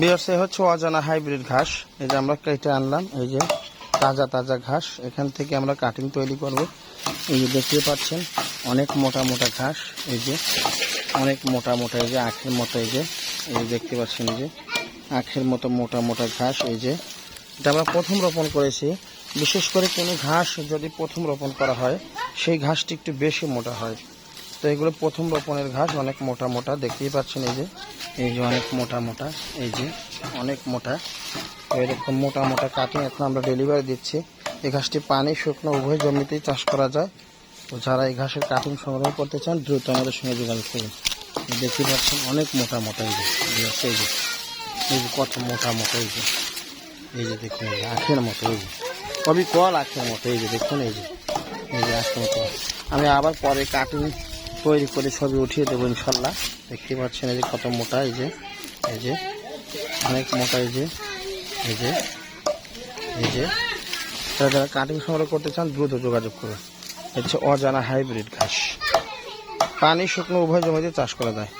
বিয়ার্সে হচ্ছে অজানা হাইব্রিড ঘাস। এই যে আমরা কেটে আনলাম, এই যে তাজা তাজা ঘাস। এখান থেকে আমরা কাটিং তৈরি করব। এই যে দেখতে পাচ্ছেন অনেক মোটা মোটা ঘাস, এই যে অনেক মোটা মোটা, এই যে আখের মতো, এই যে দেখতে পাচ্ছেন, এই যে আখের মতো মোটা মোটা ঘাস। এই যে এটা আমরা প্রথম রোপণ করেছি। বিশেষ করে কোনো ঘাস যদি প্রথম রোপণ করা হয় সেই ঘাসটি একটু বেশি মোটা হয়। তো এগুলো প্রথম রোপণের ঘাস, অনেক মোটা মোটা দেখতেই পাচ্ছেন। এই যে অনেক মোটা মোটা, এই যে অনেক মোটা। এরকম মোটা মোটা কাটিং এখন আমরা ডেলিভারি দিচ্ছি। এই ঘাসটি পানি শুকনো উভয় জমিতেই চাষ করা যায়। তো যারা এই ঘাসের কাটিং সংগ্রহ করতে চান দ্রুত আমাদের সঙ্গে যোগাযোগ করুন। দেখতে পাচ্ছেন অনেক মোটা মোটা, এই যে এই যে কত মোটা মোটা, এই যে দেখুন, এই যে আখের মতো, এই যে কবি কল আখের মতো, এই যে দেখুন, এই যে আখের মতো। আমি আবার পরে কাটিং তৈরি করে ছবি উঠিয়ে দেবো ইনশাল্লাহ। দেখতে পাচ্ছেন এই যে কত মোটা, এই যে অনেক মোটা, এই যে যারা কাটিং সংগ্রহ করতে চান দ্রুত যোগাযোগ করুন। হচ্ছে অজানা হাইব্রিড ঘাস, পানি শুকনো উভয় জমিতে চাষ করা যায়।